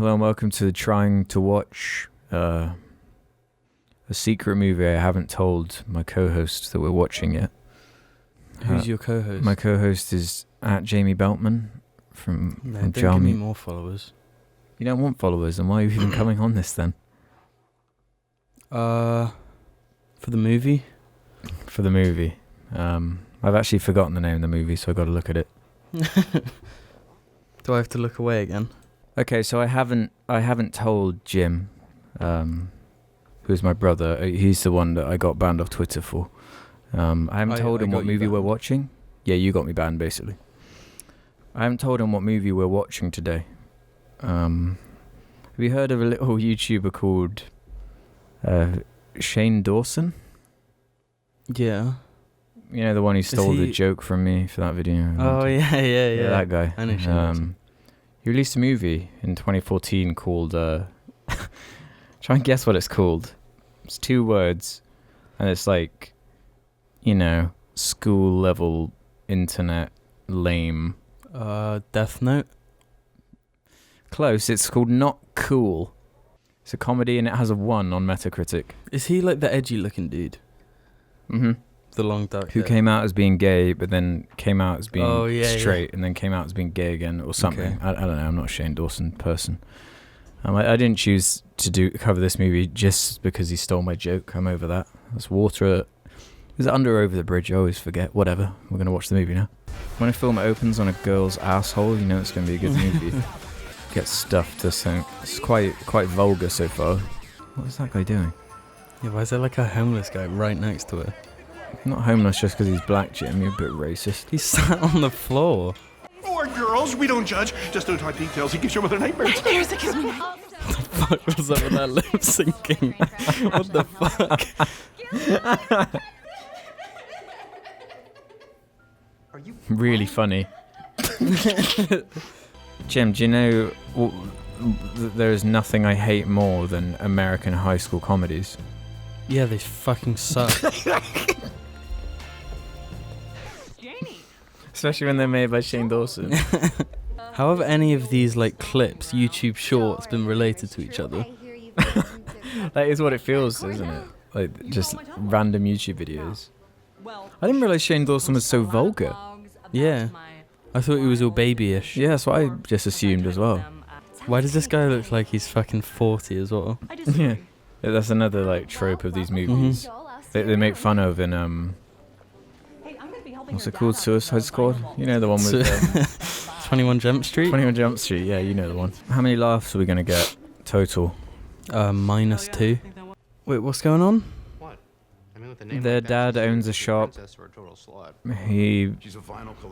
Hello and welcome to trying to watch a secret movie I haven't told my co-host that we're watching yet. Who's your co-host? My co-host is at Jamie Beltman from Don't Jamie. give me more followers. You don't want followers, and why are you even coming on this then? For the movie? For the movie. I've actually forgotten the name of the movie, so I got to look at it. Do I have to look away again? Okay, so I haven't told Jim, who's my brother. He's the one that I got banned off Twitter for. I haven't told him what movie we're watching. Yeah, you got me banned basically. I haven't told him what movie we're watching today. Have you heard of a little YouTuber called Shane Dawson? Yeah. You know, the one who stole the joke from me for that video. Oh, yeah. That guy. I know Shane Dawson. He released a movie in 2014 called... try and guess what it's called. It's 2 words. And it's like, you know, school-level internet lame. Death Note? Close. It's called Not Cool. It's a comedy and it has a 1 on Metacritic. Is he like the edgy-looking dude? Mm-hmm. The long dark Who hair. came out as being gay, but then came out as being straight, yeah. and then came out as being gay again, or something. Okay. I don't know. I'm not a Shane Dawson person. I didn't choose to cover this movie just because he stole my joke. I'm over that. That's water. Is it under or over the bridge? I always forget. Whatever. We're gonna watch the movie now. When a film opens on a girl's asshole, you know it's gonna be a good movie. Get stuff to sink. It's quite vulgar so far. What is that guy doing? Yeah, why is there like a homeless guy right next to her? Not homeless just because he's black, Jim. You're a bit racist. He sat on the floor. Or girls, we don't judge. Just don't talk details. He gives your mother nightmares. Nightmares, it gives me What the fuck was up with that lip syncing? What the fuck? Really funny. Jim, do you know there is nothing I hate more than American high school comedies? Yeah, they fucking suck. Especially when they're made by Shane Dawson. How have any of these like clips, YouTube shorts, been related to each other? That is what it feels, isn't it? Like just random YouTube videos. I didn't realize Shane Dawson was so vulgar. Yeah. I thought he was all babyish. Yeah, that's what I just assumed as well. Why does this guy look like he's fucking 40 as well? Yeah. That's another like trope of these movies. They make fun of in what's it called? Suicide Squad? You know the one with 21 Jump Street? 21 Jump Street, yeah, you know the one. How many laughs are we gonna get total? -2. Wait, what's going on? What? I mean, with a name Their like that, dad she's owns a either shop. princess or a total slut.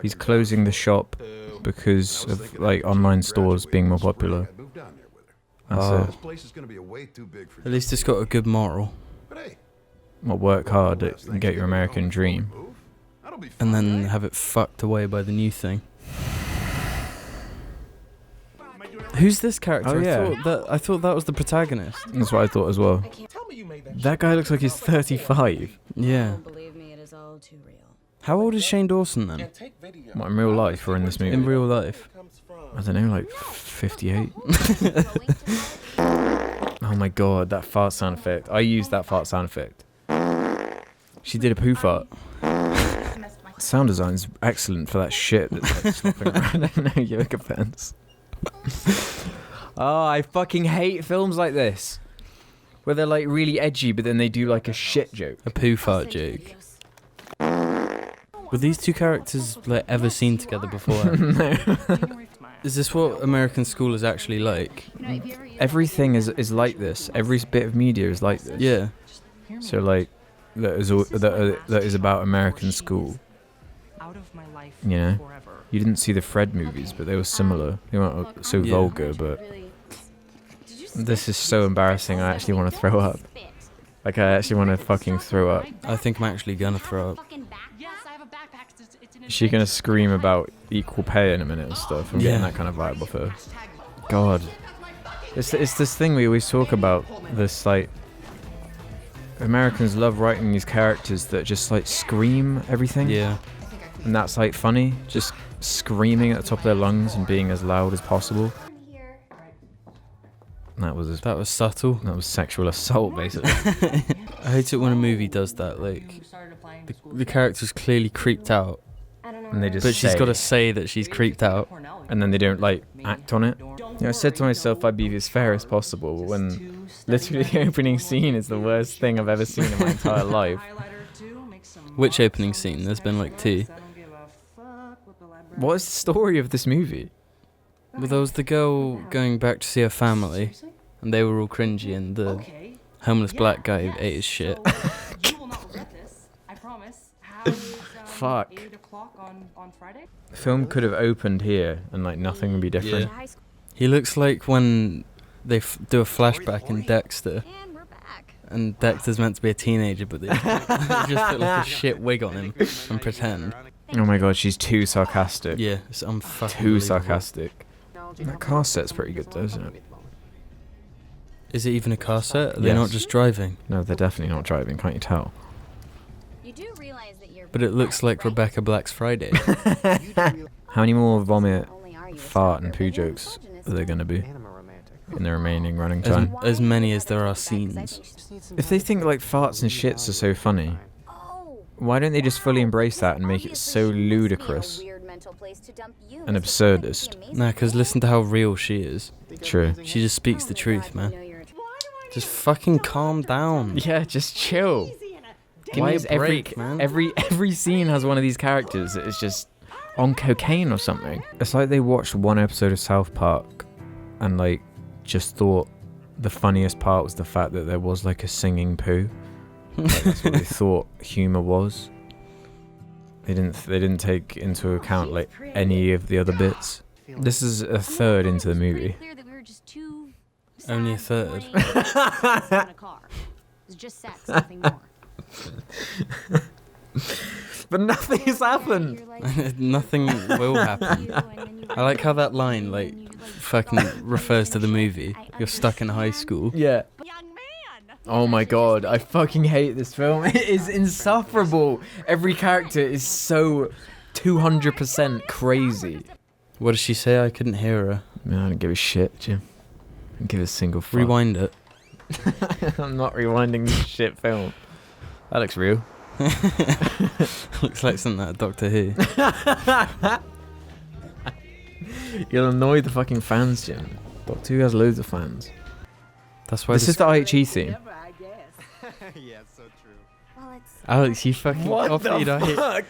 He's closing the shop because of like online stores being more popular. That's Oh. it. This place is going to be way too big for At least it's got a good moral. But hey, Well, work hard and get your American dream. that'll be fun, And then right? have it fucked away by the new thing. Who's this character? Oh, yeah. I thought that was the protagonist. That's what I thought as well. Tell me you made that. That guy looks like he's 35. Yeah. Believe me, it is all too real. How old is Shane Dawson then? Take video. What, in real life or in this movie? In real life? I don't know, like 58. Oh my god, that fart sound effect. I used that fart sound effect. She did a poo fart. Sound design's excellent for that shit that's like slopping around. No yoga pants. Oh, I fucking hate films like this. Where they're like really edgy, but then they do like a shit joke. A poo fart joke. Were these two characters like ever seen together before? No. Is this what American School is actually like? Everything is like this. Every bit of media is like this. Yeah. So like, that is about American School. You know? You didn't see the Fred movies, but they were similar. They weren't so vulgar, but this is so embarrassing. I actually want to throw up. Like, I actually want to fucking throw up. I think I'm actually gonna throw up. Is she gonna scream about equal pay in a minute and stuff? I'm getting that kind of vibe off her. God. It's this thing we always talk about, this like Americans love writing these characters that just like scream everything. Yeah. And that's like funny, just screaming at the top of their lungs and being as loud as possible. That was subtle. that was sexual assault, basically. I hate it when a movie does that. Like, the character's clearly creeped out, And they just but she's say got to it, say that she's creeped out. and then they don't like act on it. I said to myself I'd be as fair as possible, but when literally the opening scene is the worst thing I've ever seen in my entire life. Which opening scene? There's been like 2. What is the story of this movie? Well, there was the girl going back to see her family, and they were all cringy, and the homeless black guy ate his shit. Fuck. The film could have opened here and like nothing would be different. Yeah. He looks like when they do a flashback in Dexter, And we're back. and Dexter's meant to be a teenager, but they just put like a shit wig on him and pretend. Oh my god, she's too sarcastic. Yeah, it's unfucking Too believable. sarcastic. That car set's pretty good though, isn't it? Is it even a car set? Are they Yes. not just driving? No, they're definitely not driving, can't you tell? You do realize that you're. But it looks like Rebecca Black's Friday. How many more vomit, Only are you a fart and stalker, poo but you're jokes misogynist. are there going to be Anima romantic. in the remaining running time? As many as there are scenes. If they think like farts and shits are so funny, Oh, why don't they just fully embrace that and make it so ludicrous and absurdist? Nah, because listen to how real she is. True. She just speaks the truth, man. Just fucking calm down. Yeah, just chill. Give Why me is a break, man. every scene has one of these characters that is just on cocaine or something? It's like they watched one episode of South Park and like just thought the funniest part was the fact that there was like a singing poo. Like, that's what they thought humor was. They didn't take into account like any of the other bits. This is a third into the movie. Only a third. It's just sex, nothing more. But nothing has happened. Nothing will happen. I like how that line, like, fucking refers to the movie. You're stuck in high school. Yeah. Oh my god, I fucking hate this film. It is insufferable. Every character is so 200% crazy. What does she say? I couldn't hear her. Man, I don't give a shit, Jim. I don't give a single fuck. Rewind it. I'm not rewinding this shit film. That looks real. Looks like something out of Doctor Who. You'll annoy the fucking fans, Jim. Doctor Who has loads of fans. That's why This is the IHE theme. Yeah, it's so true. Well, it's Alex, you fucking copied our hit. fuck?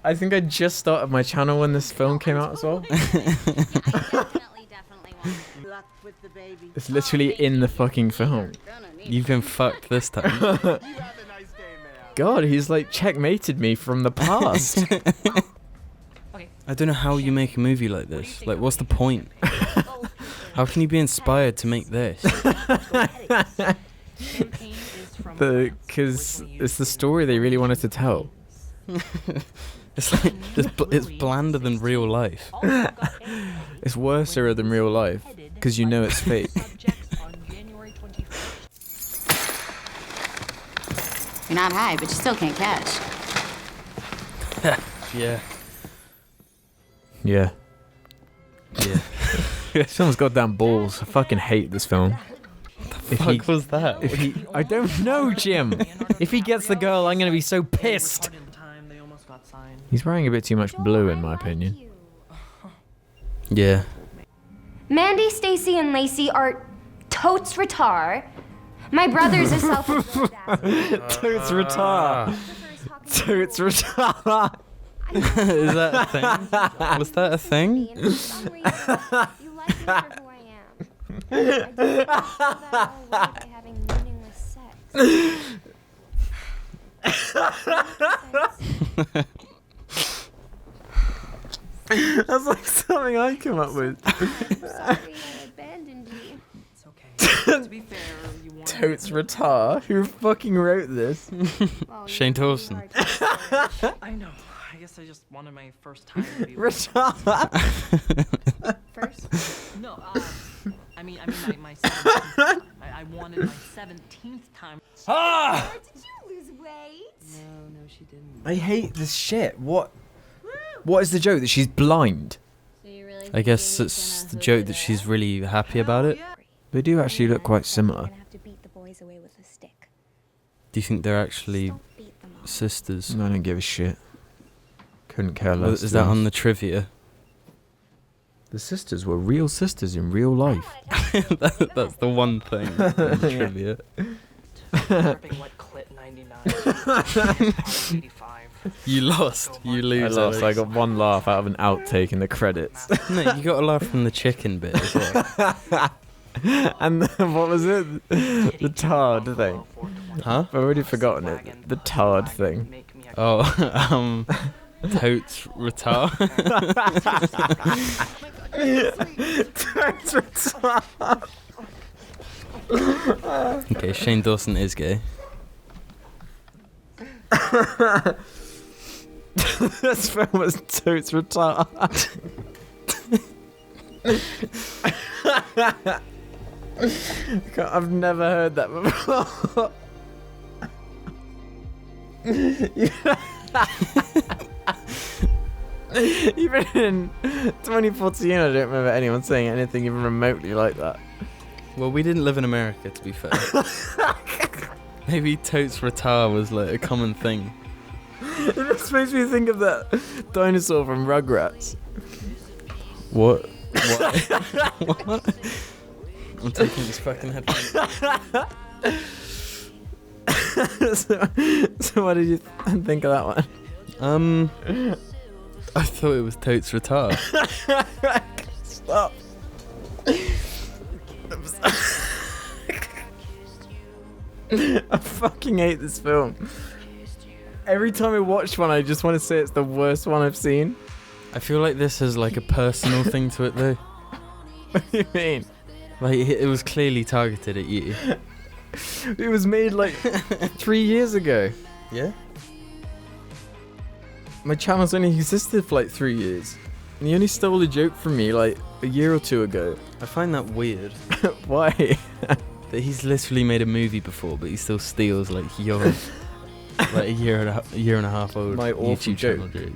I think I just started my channel when this film came out as well. definitely want. It's literally in the fucking film. You've been fucked this time. You have a nice day, man. God, he's like checkmated me from the past. I don't know how you make a movie like this. Like, what's the point? How can you be inspired to make this? Because it's the story they really wanted to tell. It's like it's blander than real life. It's worser than real life because you know it's fake. You're not high, but you still can't catch. Yeah. Yeah. Yeah. This film's goddamn balls. I fucking hate this film. Fuck was that? If he, I don't know, Jim. If he gets the girl, I'm gonna be so pissed. He's wearing a bit too much blue, in my opinion. Yeah. Mandy, Stacy, and Lacey are totes retard. My brother's a self-employed Totes retard. Totes retard. Is that a thing? Was that a thing? and for some reason, you like me for who I am. I didn't feel that all way by having meaningless sex. That's like something I come up with. I'm sorry I abandoned you. It's okay. To be fair, you wanted Totes retard. Who fucking wrote this? Well, Shane you really Dawson. hard to say. I know. I guess I just wanted my first time to be Retard. First, No, I mean my 17th time. I wanted my 17th time. did you lose weight? No, she didn't. I hate this shit. What is the joke that she's blind? I guess it's the joke that she's really happy about it. They do actually look quite similar. Gonna have to beat the boys away with a stick. Do you think they're actually Don't beat them up. sisters? I don't give a shit. Couldn't care Well, less. is to that be on the honest. trivia? The sisters were real sisters in real life. That's the one thing in the Yeah. trivia. Dripping wet clit 99. 85. You lost. You I lose. lost. I Alex. got one laugh out of an outtake in the credits. No, you got a laugh from the chicken bit as well. And what was it? The tard thing. Huh? I've already forgotten it. The tard thing. Oh, totes retard. Okay, Shane Dawson is gay. This film was totes retard. I've never heard that before. Even in 2014, I don't remember anyone saying anything even remotely like that. Well, we didn't live in America, to be fair. Maybe totes retard was like a common thing. It just makes me think of that dinosaur from Rugrats. What? What? I'm taking this fucking headphone. So what did you think of that one? I thought it was totes retard. Stop. I fucking hate this film. Every time I watch one, I just want to say it's the worst one I've seen. I feel like this has like a personal thing to it though. What do you mean? Like it was clearly targeted at you. It was made like 3 years ago. Yeah? My channel's only existed for like 3 years. And he only stole a joke from me like a year or two ago. I find that weird. Why? That he's literally made a movie before, but he still steals like your like a year and a half old My awful YouTube joke. channel joke.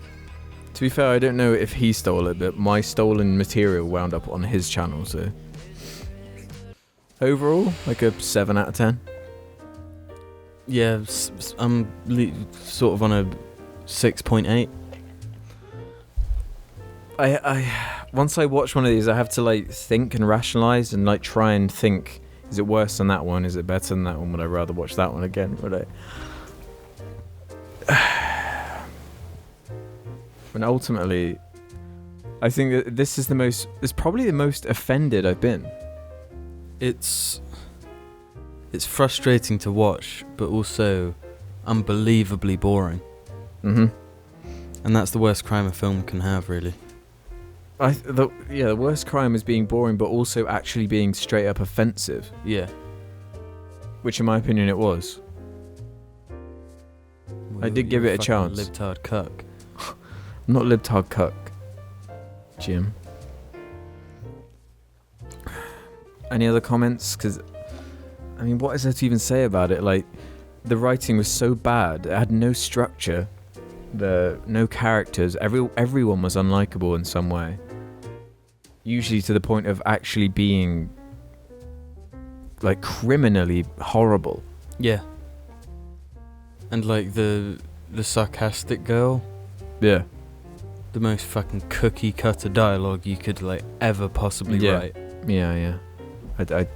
To be fair, I don't know if he stole it, but my stolen material wound up on his channel, so... Overall, like a 7 out of 10. Yeah, I'm sort of on a 6.8. Once I watch one of these, I have to like think and rationalize and like try and think: is it worse than that one? Is it better than that one? Would I rather watch that one again? Would I? And ultimately, I think that this is it's probably the most offended I've been. It's frustrating to watch, but also unbelievably boring. Mm-hmm. And that's the worst crime a film can have, really. The worst crime is being boring, but also actually being straight up offensive, Yeah. which in my opinion it was. I did give it a chance. Libtard cuck. I'm not libtard cuck, Jim. Any other comments? Because, I mean, what is there to even say about it? Like, the writing was so bad. It had no structure. No characters. Everyone was unlikable in some way. Usually to the point of actually being, like, criminally horrible. Yeah. And like the sarcastic girl, Yeah. the most fucking cookie cutter dialogue you could like ever possibly Yeah. write. Yeah. I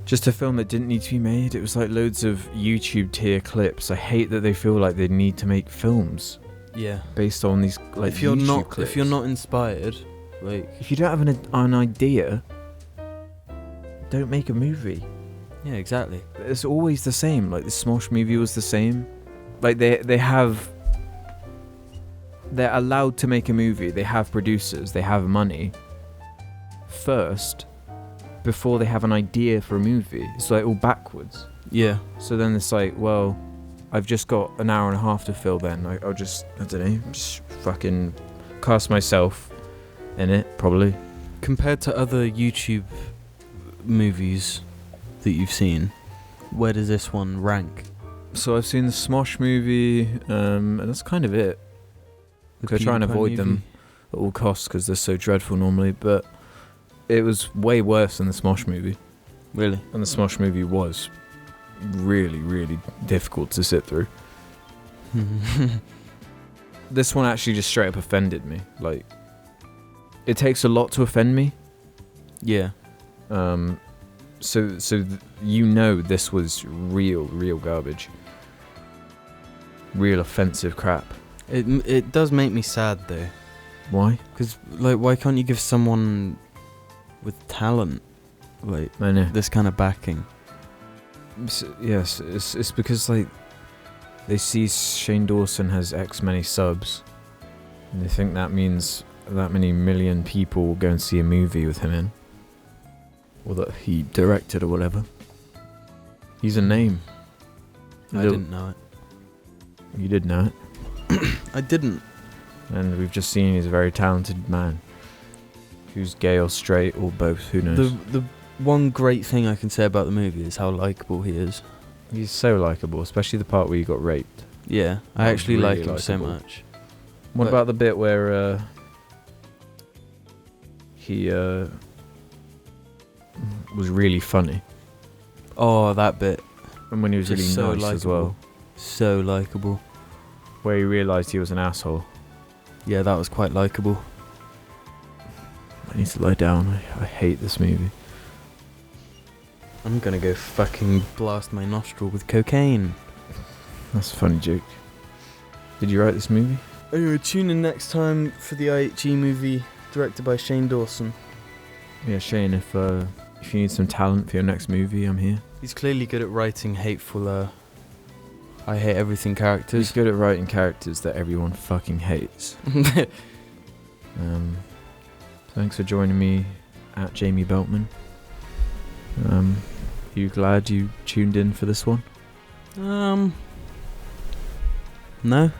just a film that didn't need to be made. It was like loads of YouTube tier clips. I hate that they feel like they need to make films Yeah. based on these like If you're YouTube not inspired, like if you don't have an idea, don't make a movie. yeah, exactly. It's always the same. Like the Smosh movie was the same. Like they're allowed to make a movie. They have producers. They have money. First, before they have an idea for a movie, it's like all backwards. Yeah. So then it's like, well, I've just got an hour and a half to fill. Then I'll just, I don't know, just fucking cast myself in it, probably. Compared to other YouTube movies that you've seen, where does this one rank? So I've seen the Smosh movie, and that's kind of it. Like I try and PewDiePie avoid them movie? at all costs because they're so dreadful normally. But it was way worse than the Smosh movie. Really? And the Smosh movie was really, really difficult to sit through. This one actually just straight up offended me. Like, it takes a lot to offend me. Yeah. So you know this was real garbage. Real offensive crap. It does make me sad though. Why? Because, like, why can't you give someone with talent, like, I know. this kind of backing? Yes, it's because, like, they see Shane Dawson has X many subs, and they think that means that many million people will go and see a movie with him in. Or that he directed or whatever. He's a name. I didn't know it. You did know it. I didn't. And we've just seen he's a very talented man. Who's gay or straight or both, who knows. The one great thing I can say about the movie is how likeable he is. He's so likeable, especially the part where he got raped. Yeah, I That actually was like really him so likeable. much. What But- about the bit where he was really funny? Oh, that bit. And when he was Just really so nice as well. likeable. So likeable. Where he realised he was an asshole. Yeah, that was quite likeable. I need to lie down. I hate this movie. I'm gonna go fucking blast my nostril with cocaine. That's a funny joke. Did you write this movie? Anyway, tune in next time for the IHE movie directed by Shane Dawson. Yeah, Shane, if you need some talent for your next movie, I'm here. He's clearly good at writing hateful, I hate everything He's characters. good at writing characters that everyone fucking hates. Thanks for joining me at Jamie Beltman. You glad you tuned in for this one? No.